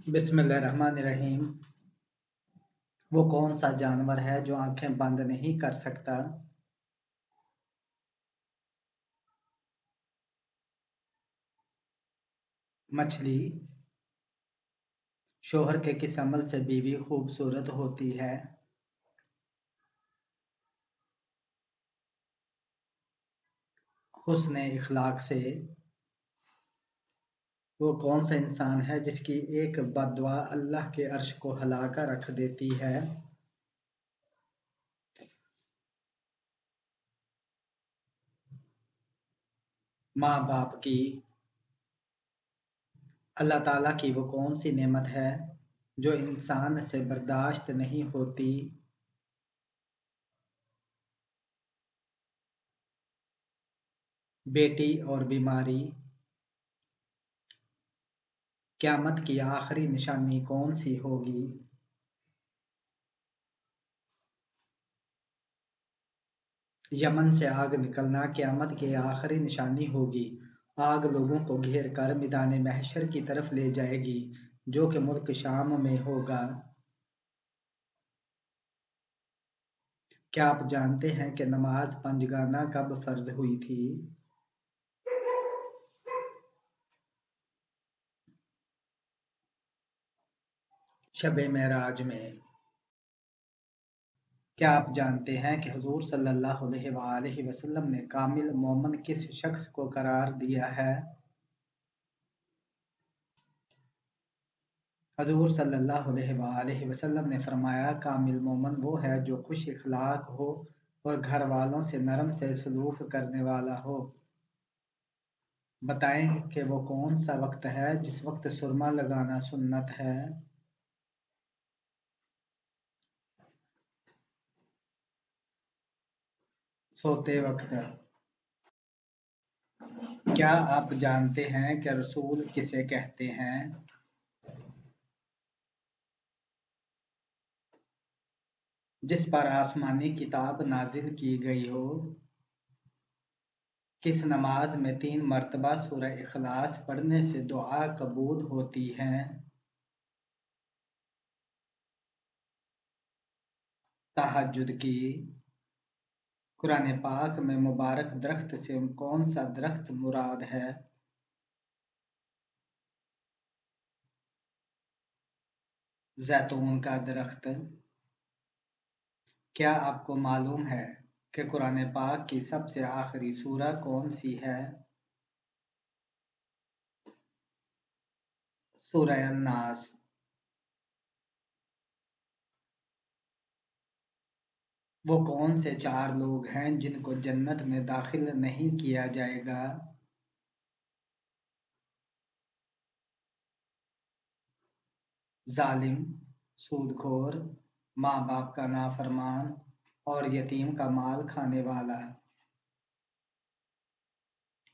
بسم اللہ الرحمن الرحیم۔ وہ کون سا جانور ہے جو آنکھیں بند نہیں کر سکتا؟ مچھلی۔ شوہر کے کس عمل سے بیوی خوبصورت ہوتی ہے؟ حسن اخلاق سے۔ وہ کون سا انسان ہے جس کی ایک بد دعا اللہ کے عرش کو ہلا کر رکھ دیتی ہے؟ ماں باپ کی۔ اللہ تعالیٰ کی وہ کون سی نعمت ہے جو انسان سے برداشت نہیں ہوتی؟ بیٹی اور بیماری۔ قیامت کی آخری نشانی کون سی ہوگی؟ یمن سے آگ نکلنا قیامت کی آخری نشانی ہوگی۔ آگ لوگوں کو گھیر کر میدان محشر کی طرف لے جائے گی جو کہ ملک شام میں ہوگا۔ کیا آپ جانتے ہیں کہ نماز پنجگانہ کب فرض ہوئی تھی؟ شب معراج میں۔ کیا آپ جانتے ہیں کہ حضور صلی اللہ علیہ وآلہ وسلم نے کامل مومن کس شخص کو قرار دیا ہے؟ حضور صلی اللہ علیہ وآلہ وسلم نے فرمایا، کامل مومن وہ ہے جو خوش اخلاق ہو اور گھر والوں سے نرم سے سلوک کرنے والا ہو۔ بتائیں کہ وہ کون سا وقت ہے جس وقت سرما لگانا سنت ہے؟ سوتے وقت۔ کیا آپ جانتے ہیں کہ رسول کسے کہتے ہیں؟ جس پر آسمانی کتاب نازل کی گئی ہو۔ کس نماز میں 3 مرتبہ سورہ اخلاص پڑھنے سے دعا قبول ہوتی ہے؟ تہجد کی۔ قرآن پاک میں مبارک درخت سے کون سا درخت مراد ہے؟ زیتون کا درخت۔ کیا آپ کو معلوم ہے کہ قرآن پاک کی سب سے آخری سورہ کون سی ہے؟ سورہ الناس۔ وہ کون سے 4 لوگ ہیں جن کو جنت میں داخل نہیں کیا جائے گا؟ ظالم، سود خور، ماں باپ کا نافرمان اور یتیم کا مال کھانے والا۔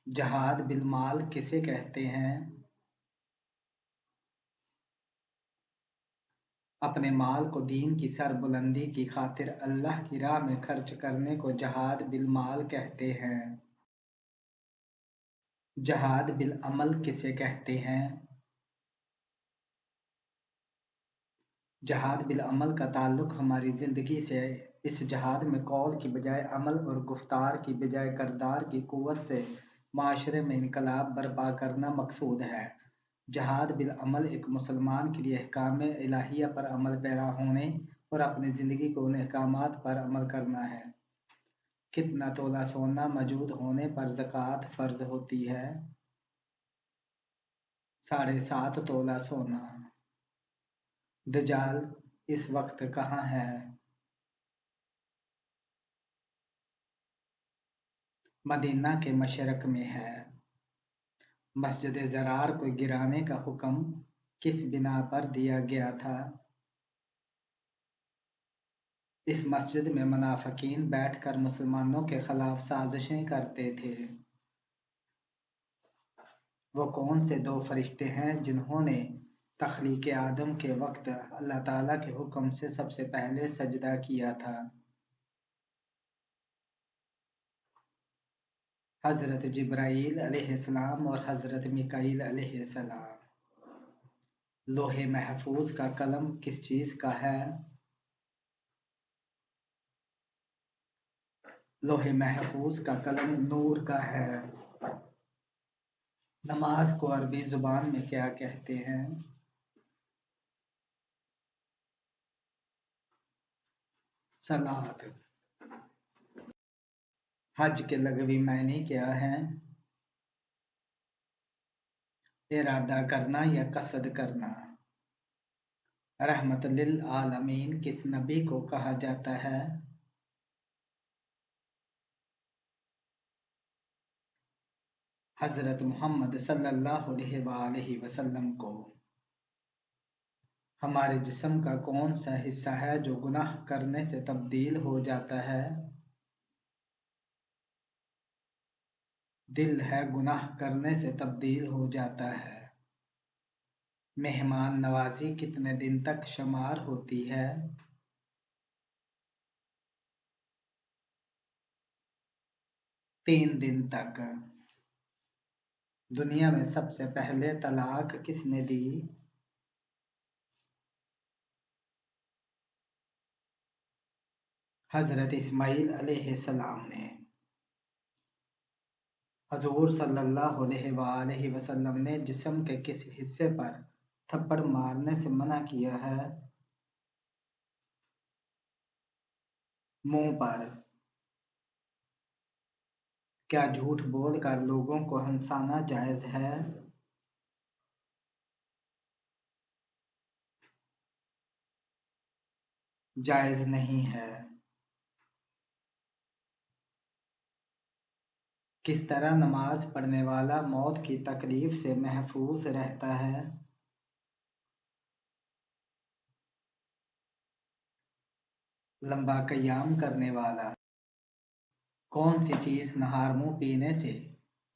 جہاد بالمال کسے کہتے ہیں؟ اپنے مال کو دین کی سربلندی کی خاطر اللہ کی راہ میں خرچ کرنے کو جہاد بالمال کہتے ہیں۔ جہاد بالعمل کسے کہتے ہیں؟ جہاد بالعمل کا تعلق ہماری زندگی سے ہے۔ اس جہاد میں قول کی بجائے عمل اور گفتار کی بجائے کردار کی قوت سے معاشرے میں انقلاب برپا کرنا مقصود ہے۔ جہاد بالعمل ایک مسلمان کے لیے احکام الہیہ پر عمل پیرا ہونے اور اپنی زندگی کو ان احکامات پر عمل کرنا ہے۔ کتنا تولہ سونا موجود ہونے پر زکوٰۃ فرض ہوتی ہے؟ 7.5 تولہ سونا۔ دجال اس وقت کہاں ہے؟ مدینہ کے مشرق میں ہے۔ مسجد ضرار کو گرانے کا حکم کس بنا پر دیا گیا تھا؟ اس مسجد میں منافقین بیٹھ کر مسلمانوں کے خلاف سازشیں کرتے تھے۔ وہ کون سے 2 فرشتے ہیں جنہوں نے تخلیق آدم کے وقت اللہ تعالیٰ کے حکم سے سب سے پہلے سجدہ کیا تھا؟ حضرت جبرائیل علیہ السلام اور حضرت میکائیل علیہ السلام۔ لوح محفوظ کا قلم کس چیز کا ہے؟ لوح محفوظ کا قلم نور کا ہے۔ نماز کو عربی زبان میں کیا کہتے ہیں؟ صلاۃ۔ حج کے لغوی معنی کیا ہیں؟ ارادہ کرنا یا قصد کرنا۔ رحمت للعالمین کس نبی کو کہا جاتا ہے؟ حضرت محمد صلی اللہ علیہ وآلہ وسلم کو۔ ہمارے جسم کا کون سا حصہ ہے جو گناہ کرنے سے تبدیل ہو جاتا ہے؟ دل ہے گناہ کرنے سے تبدیل ہو جاتا ہے۔ مہمان نوازی کتنے دن تک شمار ہوتی ہے؟ 3 دن تک۔ دنیا میں سب سے پہلے طلاق کس نے دی؟ حضرت اسماعیل علیہ السلام نے۔ حضور صلی اللہ علیہ وآلہ وسلم نے جسم کے کس حصے پر تھپڑ مارنے سے منع کیا ہے؟ منہ پر۔ کیا جھوٹ بول کر لوگوں کو ہنسانا جائز ہے؟ جائز نہیں ہے۔ کس طرح نماز پڑھنے والا موت کی تکلیف سے محفوظ رہتا ہے؟ لمبا قیام کرنے والا۔ کون سی چیز نہار منہ پینے سے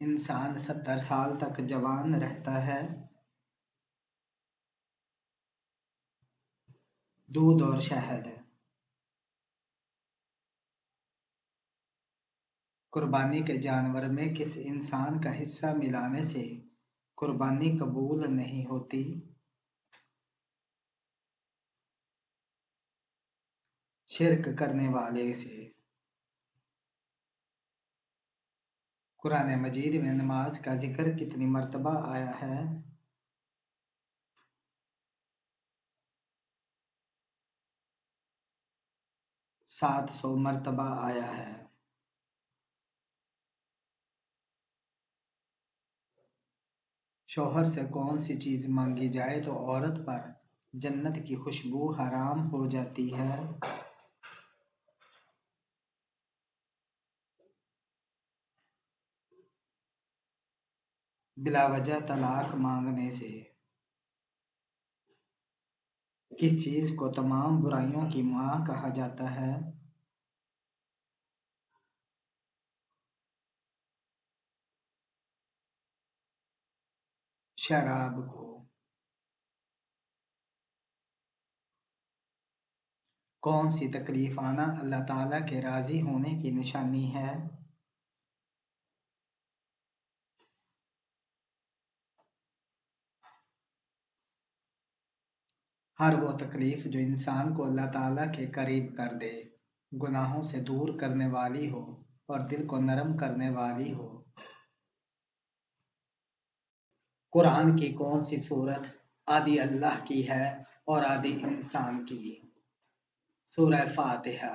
انسان 70 سال تک جوان رہتا ہے؟ دودھ اور شہد۔ قربانی کے جانور میں کس انسان کا حصہ ملانے سے قربانی قبول نہیں ہوتی؟ شرک کرنے والے سے۔ قرآن مجید میں نماز کا ذکر کتنی مرتبہ آیا ہے؟ 700 مرتبہ آیا ہے۔ شوہر سے کون سی چیز مانگی جائے تو عورت پر جنت کی خوشبو حرام ہو جاتی ہے؟ بلا وجہ طلاق مانگنے سے۔ کس چیز کو تمام برائیوں کی ماں کہا جاتا ہے؟ شراب کو۔ کون سی تکلیف آنا اللہ تعالیٰ کے راضی ہونے کی نشانی ہے؟ ہر وہ تکلیف جو انسان کو اللہ تعالیٰ کے قریب کر دے، گناہوں سے دور کرنے والی ہو اور دل کو نرم کرنے والی ہو۔ قرآن کی کون سی سورت آدھی اللہ کی ہے اور آدھی انسان کی؟ سورہ فاتحہ۔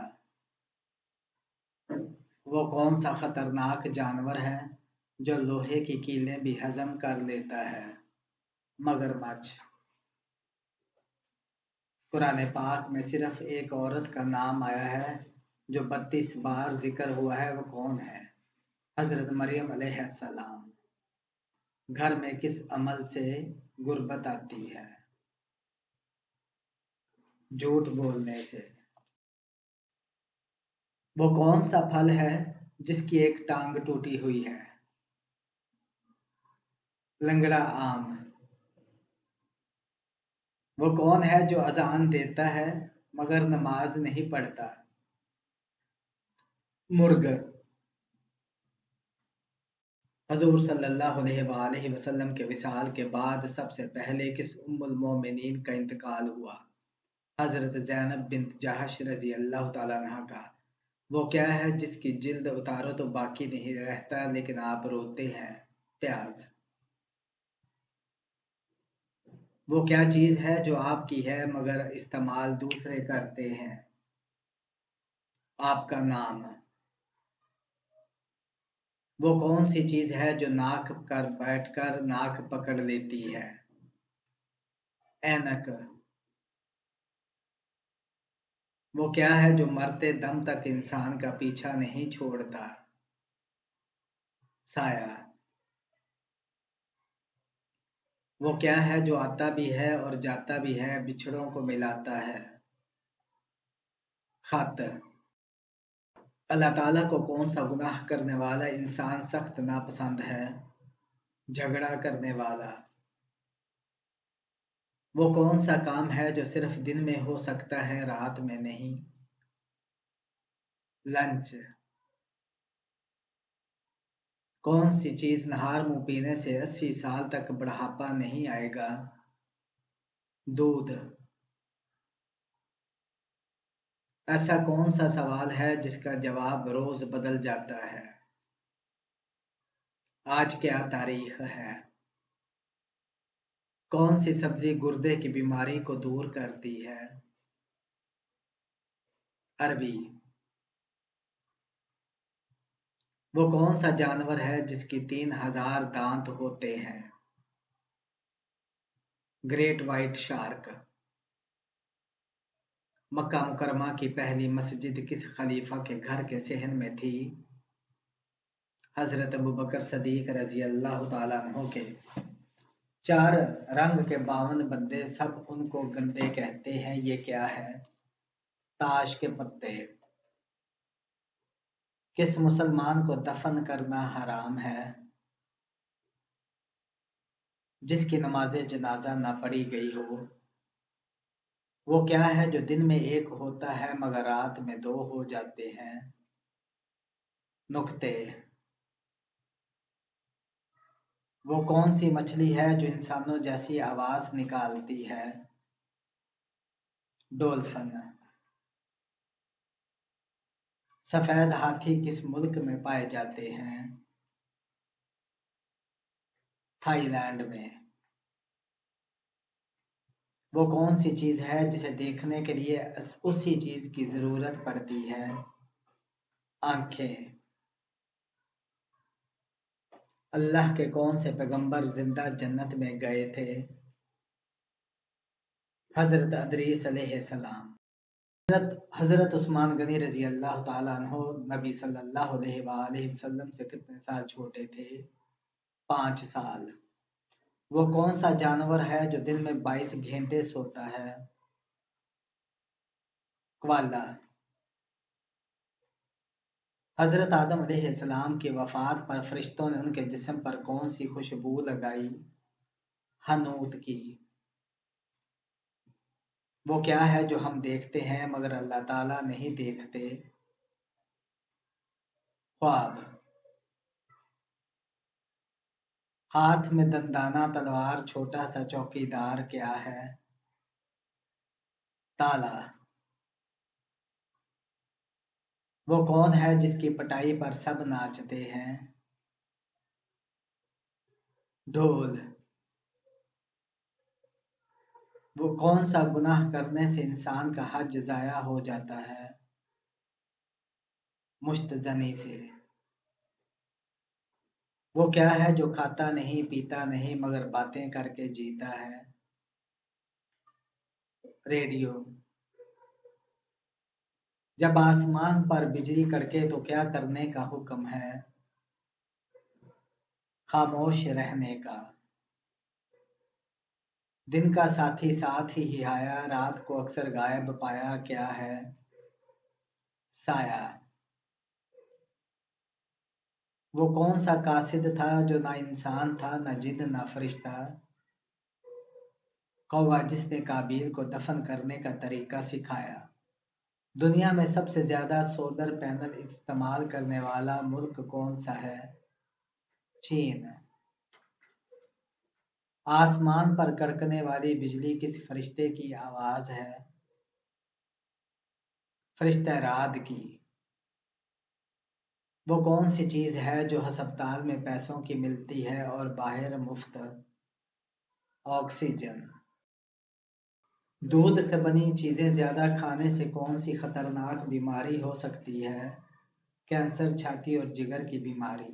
وہ کون سا خطرناک جانور ہے جو لوہے کی کیلیں بھی ہضم کر لیتا ہے؟ مگرمچھ۔ قرآن پاک میں صرف ایک عورت کا نام آیا ہے جو 32 بار ذکر ہوا ہے، وہ کون ہے؟ حضرت مریم علیہ السلام۔ گھر میں کس عمل سے غربت آتی ہے؟ جھوٹ بولنے سے۔ وہ کون سا پھل ہے جس کی ایک ٹانگ ٹوٹی ہوئی ہے؟ لنگڑا آم۔ وہ کون ہے جو اذان دیتا ہے مگر نماز نہیں پڑھتا؟ مرغ۔ حضور صلی اللہ علیہ وآلہ وسلم کے وصال کے بعد سب سے پہلے کس ام المومنین کا انتقال ہوا؟ حضرت زینب بنت جہش رضی اللہ تعالیٰ عنہ کا۔ وہ کیا ہے جس کی جلد اتارو تو باقی نہیں رہتا لیکن آپ روتے ہیں؟ پیاز۔ وہ کیا چیز ہے جو آپ کی ہے مگر استعمال دوسرے کرتے ہیں؟ آپ کا نام۔ وہ کون سی چیز ہے جو ناک کر بیٹھ کر ناک پکڑ لیتی ہے؟ اینک۔ وہ کیا ہے جو مرتے دم تک انسان کا پیچھا نہیں چھوڑتا؟ سایہ۔ وہ کیا ہے جو آتا بھی ہے اور جاتا بھی ہے بچھڑوں کو ملاتا ہے؟ خط۔ اللہ تعالیٰ کو کون سا گناہ کرنے والا انسان سخت ناپسند ہے؟ جھگڑا کرنے والا۔ وہ کون سا کام ہے جو صرف دن میں ہو سکتا ہے رات میں نہیں؟ لنچ۔ کون سی چیز نہار منہ پینے سے 80 سال تک بڑھاپا نہیں آئے گا؟ دودھ۔ ایسا کون سا سوال ہے جس کا جواب روز بدل جاتا ہے؟ آج کیا تاریخ ہے؟ کون سی سبزی گردے کی بیماری کو دور کرتی ہے؟ عربی۔ وہ کون سا جانور ہے جس کی 3000 دانت ہوتے ہیں؟ Great white shark. مکہ مکرمہ کی پہلی مسجد کس خلیفہ کے گھر کے صحن میں تھی؟ حضرت ابوبکر صدیق رضی اللہ تعالیٰ عنہ کے۔ 4 رنگ کے 52 بندے سب ان کو گندے کہتے ہیں، یہ کیا ہے؟ تاش کے پتے۔ کس مسلمان کو دفن کرنا حرام ہے؟ جس کی نماز جنازہ نہ پڑھی گئی ہو۔ وہ کیا ہے جو دن میں ایک ہوتا ہے مگر رات میں 2 ہو جاتے ہیں؟ نقطے۔ وہ کون سی مچھلی ہے جو انسانوں جیسی آواز نکالتی ہے؟ ڈولفن۔ سفید ہاتھی کس ملک میں پائے جاتے ہیں؟ تھائی لینڈ میں۔ وہ کون سی چیز ہے جسے دیکھنے کے لیے اسی چیز کی ضرورت پڑتی ہے؟ آنکھیں۔ اللہ کے کون سے پیغمبر زندہ جنت میں گئے تھے؟ حضرت ادریس علیہ السلام۔ حضرت عثمان غنی رضی اللہ تعالیٰ عنہ نبی صلی اللہ علیہ وآلہ وسلم سے کتنے سال چھوٹے تھے؟ 5 سال۔ وہ کون سا جانور ہے جو دن میں 22 گھنٹے سوتا ہے؟ کوالا۔ حضرت آدم علیہ السلام کی وفات پر فرشتوں نے ان کے جسم پر کون سی خوشبو لگائی؟ حنوط کی۔ وہ کیا ہے جو ہم دیکھتے ہیں مگر اللہ تعالیٰ نہیں دیکھتے؟ خواب۔ ہاتھ میں دندانہ تلوار چھوٹا سا چوکیدار کیا ہے؟ تالا۔ وہ کون ہے جس کی پٹائی پر سب ناچتے ہیں؟ ڈھول۔ وہ کون سا گناہ کرنے سے انسان کا حج ضائع ہو جاتا ہے؟ مشت زنی سے۔ وہ کیا ہے جو کھاتا نہیں پیتا نہیں مگر باتیں کر کے جیتا ہے؟ ریڈیو۔ جب آسمان پر بجلی کڑکے تو کیا کرنے کا حکم ہے؟ خاموش رہنے کا۔ دن کا ساتھی ساتھ ہی آیا، رات کو اکثر غائب پایا، کیا ہے؟ سایہ۔ وہ کون سا قاصد تھا جو نہ انسان تھا نہ جن نہ فرشتہ؟ کوہ جس نے قابیل کو دفن کرنے کا طریقہ سکھایا۔ دنیا میں سب سے زیادہ سولر پینل استعمال کرنے والا ملک کون سا ہے؟ چین. آسمان پر کڑکنے والی بجلی کس فرشتے کی آواز ہے؟ فرشتہ رعد کی. وہ کون سی چیز ہے جو ہسپتال میں پیسوں کی ملتی ہے اور باہر مفت؟ آکسیجن. دودھ سے بنی چیزیں زیادہ کھانے سے کون سی خطرناک بیماری ہو سکتی ہے؟ کینسر، چھاتی اور جگر کی بیماری.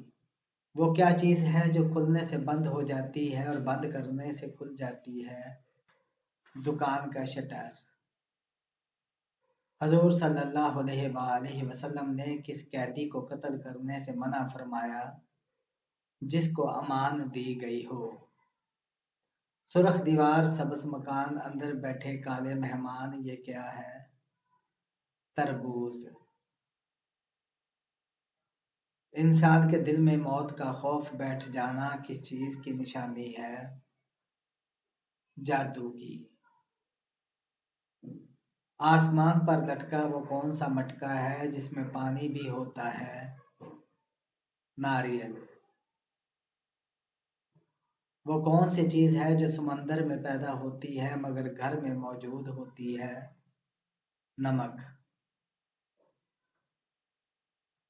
وہ کیا چیز ہے جو کھلنے سے بند ہو جاتی ہے اور بند کرنے سے کھل جاتی ہے؟ دکان کا شٹر. حضور صلی اللہ علیہ وآلہ وسلم نے کس قیدی کو قتل کرنے سے منع فرمایا جس کو امان دی گئی ہو؟ سرخ دیوار، سبز مکان، اندر بیٹھے کالے مہمان، یہ کیا ہے؟ تربوز. انسان کے دل میں موت کا خوف بیٹھ جانا کس چیز کی نشانی ہے؟ جادو کی. آسمان پر لٹکا وہ کون سا مٹکا ہے جس میں پانی بھی ہوتا ہے؟ ناریل. وہ کون سی چیز ہے جو سمندر میں پیدا ہوتی ہے مگر گھر میں موجود ہوتی ہے؟ نمک.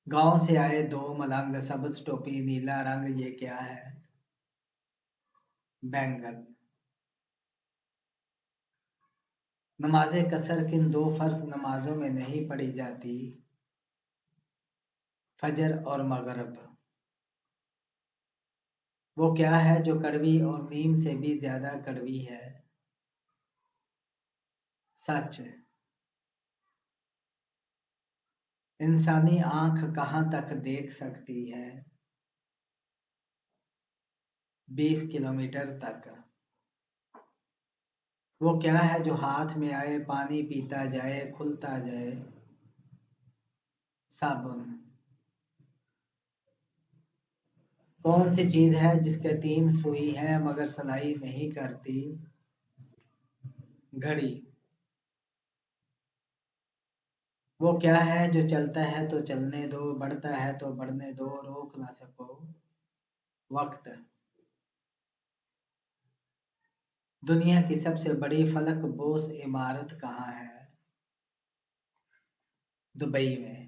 گاؤں سے آئے دو ملنگ، سبز ٹوپی نیلا رنگ، یہ کیا ہے؟ بینگن. نماز قصر کن دو فرض نمازوں میں نہیں پڑھی جاتی؟ فجر اور مغرب. وہ کیا ہے جو کڑوی اور نیم سے بھی زیادہ کڑوی ہے؟ سچ. انسانی آنکھ کہاں تک دیکھ سکتی ہے؟ 20 کلومیٹر تک. وہ کیا ہے جو ہاتھ میں آئے پانی پیتا جائے کھلتا جائے؟ صابن. کون سی چیز ہے جس کے 3 سوئی ہیں مگر سلائی نہیں کرتی؟ گھڑی. وہ کیا ہے جو چلتا ہے تو چلنے دو، بڑھتا ہے تو بڑھنے دو، روک نہ سکو؟ وقت. دنیا کی سب سے بڑی فلک بوس عمارت کہاں ہے؟ دبئی میں.